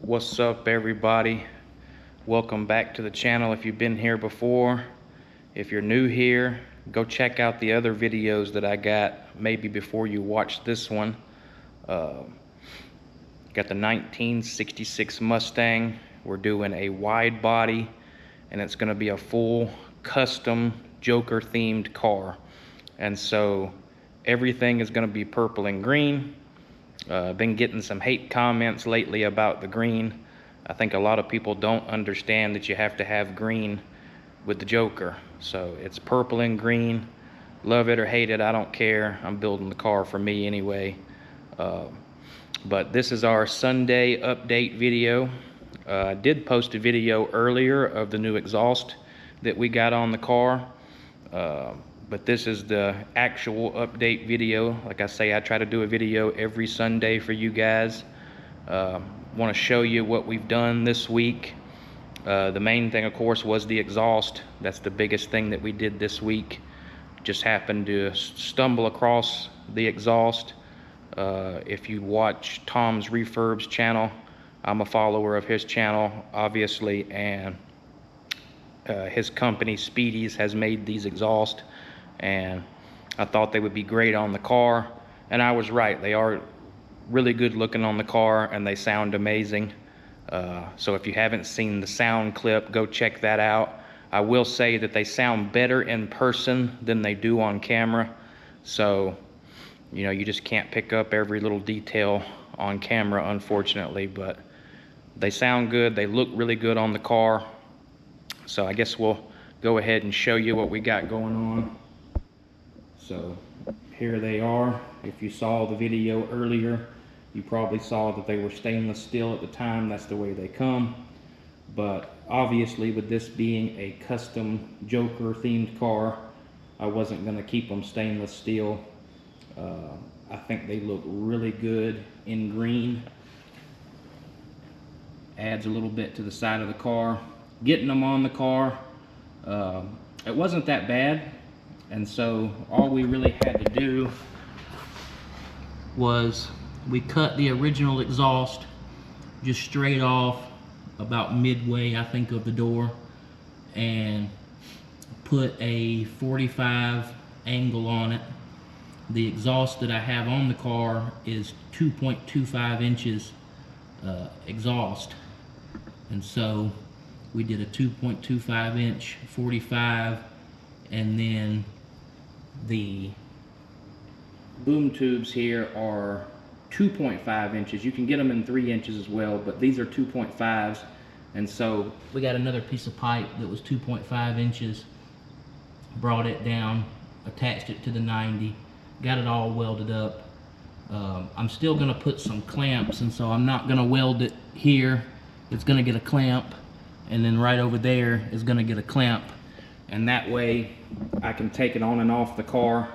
What's up, everybody? Welcome back to the channel. If you've been here before, if you're new here, go check out the other videos that I got maybe before you watch this one. Got the 1966 Mustang. We're doing a wide body, and it's going to be a full custom Joker themed car. And so everything is going to be purple and green. Been getting some hate comments lately about the green. I think a lot of people don't understand that you have to have green with the Joker. So it's purple and green. Love it or hate it, I don't care. I'm building the car for me anyway. But this is our Sunday update video. I did post a video earlier of the new exhaust that we got on the car. But this is the actual update video. Like I say, I try to do a video every Sunday for you guys. Want to show you what we've done this week. The main thing, of course, was the exhaust. That's the biggest thing that we did this week. Just happened to stumble across the exhaust. If you watch Tom's Refurb's channel, I'm a follower of his channel, obviously, and his company, Speedy's, has made these exhausts. And I thought they would be great on the car, and I was right. They are really good looking on the car, and they sound amazing. So if you haven't seen the sound clip, go check that out. I will say that they sound better in person than they do on camera. So, you know, you just can't pick up every little detail on camera, unfortunately, but they sound good. They look really good on the car. So I guess we'll go ahead and show you what we got going on. So here they are. If you saw the video earlier, you probably saw that they were stainless steel at the time. That's the way they come. But obviously, with this being a custom Joker themed car, I wasn't going to keep them stainless steel. I think they look really good in green. Adds a little bit to the side of the car. Getting them on the car, it wasn't that bad. And so all we really had to do was we cut the original exhaust just straight off about midway, I think, of the door, and put a 45 angle on it. The exhaust that I have on the car is 2.25 inches exhaust, and so we did a 2.25 inch 45, and then the boom tubes here are 2.5 inches. You can get them in 3 inches as well, but these are 2.5s. And so we got another piece of pipe that was 2.5 inches, brought it down, attached it to the 90, got it all welded up. I'm still gonna put some clamps, and so I'm not gonna weld it here. It's gonna get a clamp, and then right over there is gonna get a clamp. And that way I can take it on and off the car.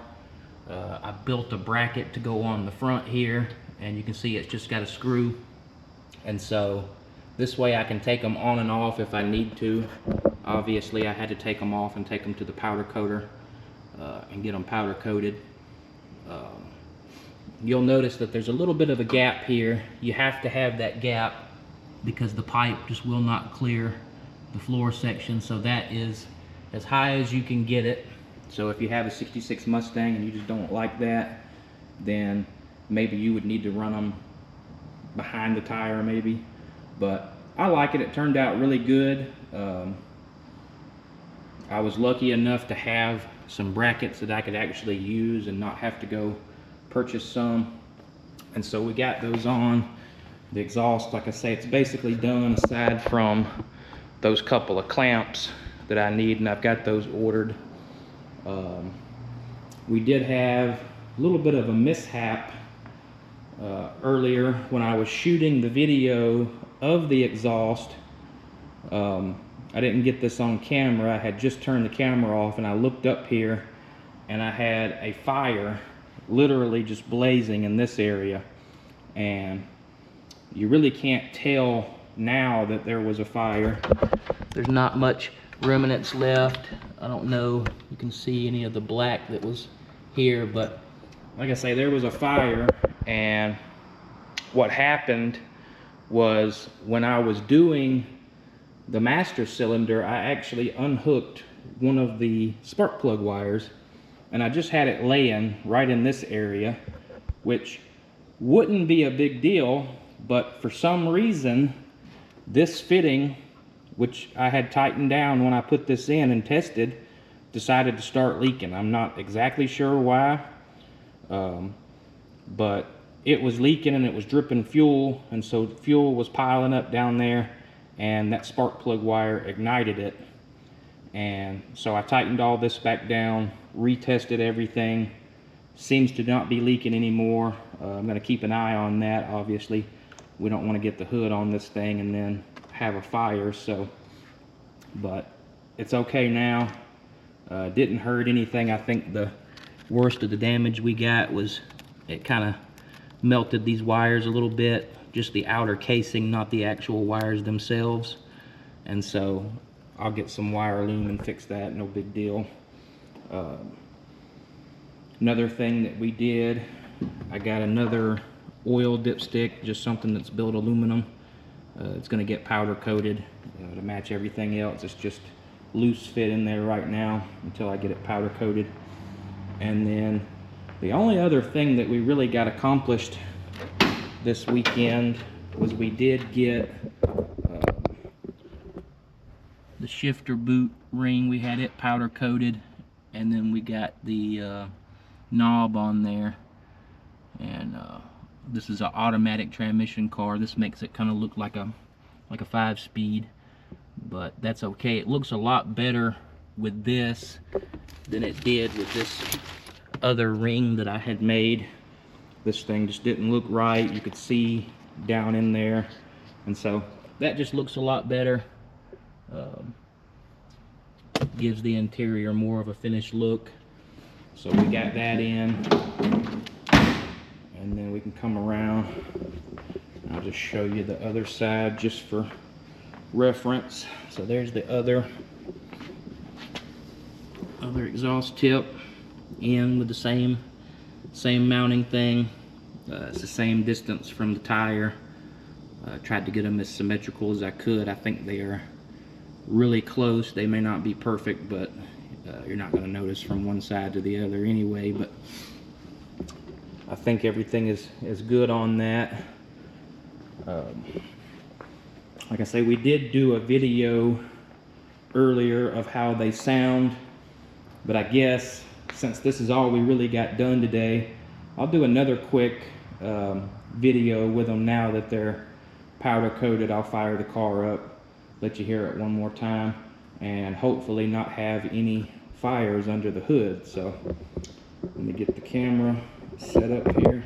I built a bracket to go on the front here, and you can see it's just got a screw. And so this way I can take them on and off if I need to. Obviously I had to take them off and take them to the powder coater and get them powder coated. You'll notice that there's a little bit of a gap here. You have to have that gap because the pipe just will not clear the floor section. So that is as high as you can get it. So if you have a 66 Mustang and you just don't like that, then maybe you would need to run them behind the tire maybe. But I like it. It turned out really good. I was lucky enough to have some brackets that I could actually use and not have to go purchase some. And so we got those on. The exhaust, like I say, it's basically done aside from those couple of clamps that I need, and I've got those ordered. We did have a little bit of a mishap earlier when I was shooting the video of the exhaust. I didn't get this on camera. I had just turned the camera off, and I looked up here and I had a fire literally just blazing in this area, and you really can't tell now that there was a fire. There's not much remnants left. I don't know if you can see any of the black that was here, but like I say, there was a fire, and what happened was when I was doing the master cylinder, I actually unhooked one of the spark plug wires, and I just had it laying right in this area, which wouldn't be a big deal, but for some reason this fitting, which I had tightened down when I put this in and tested, decided to start leaking. I'm not exactly sure why, but it was leaking and it was dripping fuel, and so fuel was piling up down there, and that spark plug wire ignited it. And so I tightened all this back down, retested everything. Seems to not be leaking anymore. I'm going to keep an eye on that. Obviously we don't want to get the hood on this thing and then have a fire, so, but it's okay now. Didn't hurt anything. I think the worst of the damage we got was it kind of melted these wires a little bit, just the outer casing, not the actual wires themselves. And so I'll get some wire loom and fix that, no big deal. Another thing that we did, I got another oil dipstick, just something that's built aluminum. It's going to get powder coated to match everything else. It's just loose fit in there right now until I get it powder coated. And then the only other thing that we really got accomplished this weekend was we did get the shifter boot ring. We had it powder coated, and then we got the knob on there. And this is an automatic transmission car. This makes it kind of look like a 5-speed, but that's okay. It looks a lot better with this than it did with this other ring that I had made. This thing just didn't look right. You could see down in there, and so that just looks a lot better. Gives the interior more of a finished look. So we got that in, and then we can come around. I'll just show you the other side just for reference. So there's the other exhaust tip in with the same mounting thing. It's the same distance from the tire. Tried to get them as symmetrical as I could. I think they are really close. They may not be perfect, but you're not going to notice from one side to the other anyway. But I think everything is good on that. Like I say, we did do a video earlier of how they sound, but I guess since this is all we really got done today, I'll do another quick video with them now that they're powder coated. I'll fire the car up, let you hear it one more time, and hopefully not have any fires under the hood. So let me get the camera set up here.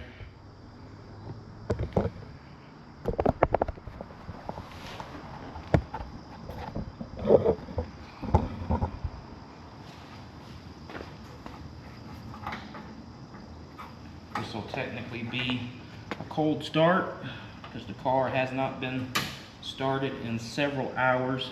This will technically be a cold start because the car has not been started in several hours.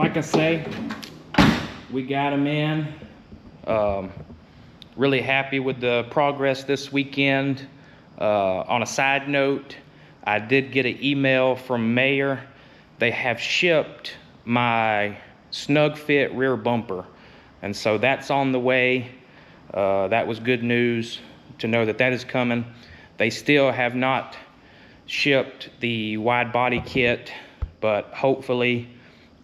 like I say, we got them in. Really happy with the progress this weekend. On a side note, I did get an email from Mayor. They have shipped my snug fit rear bumper, and so that's on the way. That was good news to know that that is coming. They still have not shipped the wide body kit, but hopefully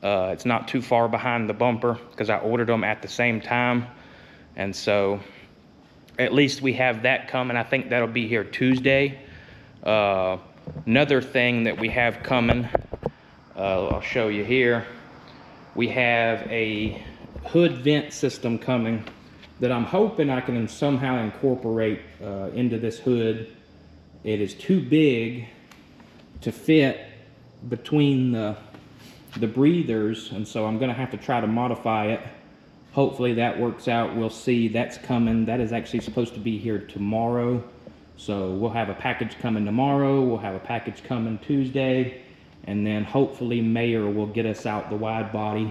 it's not too far behind the bumper because I ordered them at the same time. And so at least we have that coming. I think that'll be here Tuesday. Another thing that we have coming, I'll show you here. We have a hood vent system coming that I'm hoping I can somehow incorporate into this hood. It is too big to fit between the breathers, and so I'm gonna have to try to modify it. Hopefully that works out. We'll see. That's coming. That is actually supposed to be here tomorrow. So we'll have a package coming tomorrow. We'll have a package coming Tuesday. And then hopefully Mayor will get us out the wide body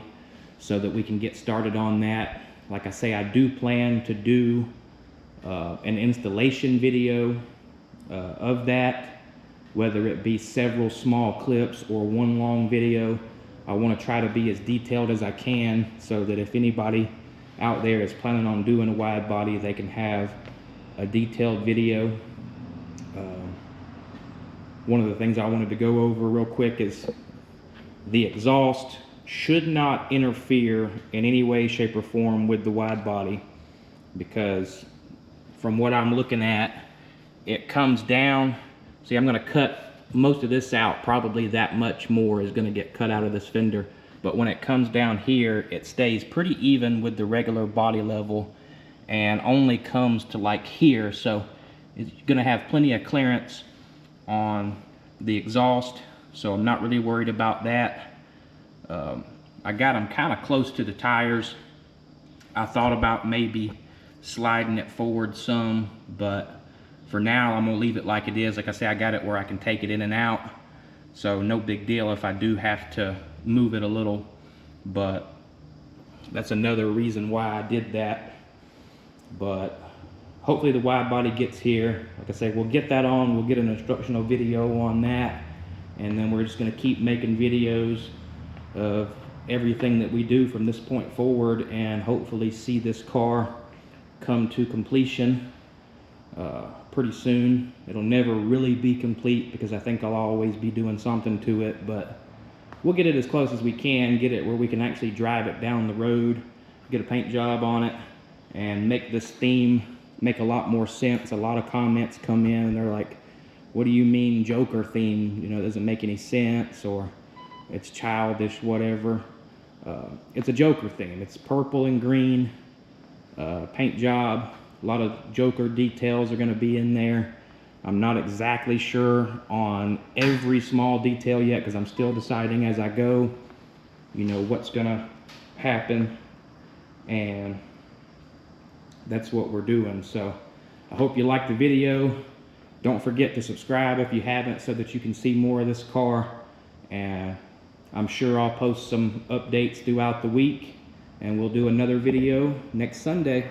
so that we can get started on that. Like I say, I do plan to do an installation video of that, whether it be several small clips or one long video. I want to try to be as detailed as I can so that if anybody out there is planning on doing a wide body, they can have a detailed video. One of the things I wanted to go over real quick is the exhaust should not interfere in any way, shape, or form with the wide body, because from what I'm looking at, it comes down. See, I'm going to cut most of this out. Probably that much more is going to get cut out of this fender, but when it comes down here, it stays pretty even with the regular body level and only comes to like here. So it's going to have plenty of clearance on the exhaust, so I'm not really worried about that. I got them kind of close to the tires. I thought about maybe sliding it forward some, but for now I'm gonna leave it like it is. Like I say, I got it where I can take it in and out, so no big deal if I do have to move it a little, but that's another reason why I did that. But hopefully the wide body gets here. Like I say, we'll get that on. We'll get an instructional video on that, and then we're just going to keep making videos of everything that we do from this point forward, and hopefully see this car come to completion pretty soon. It'll never really be complete because I think I'll always be doing something to it, but we'll get it as close as we can, get it where we can actually drive it down the road, get a paint job on it, and make this theme make a lot more sense. A lot of comments come in and they're like, what do you mean Joker theme? You know, it doesn't make any sense, or it's childish, whatever. It's a Joker theme. It's purple and green paint job. A lot of Joker details are going to be in there. I'm not exactly sure on every small detail yet because I'm still deciding as I go, you know, what's going to happen, and that's what we're doing. So I hope you liked the video. Don't forget to subscribe if you haven't so that you can see more of this car, and I'm sure I'll post some updates throughout the week, and we'll do another video next Sunday.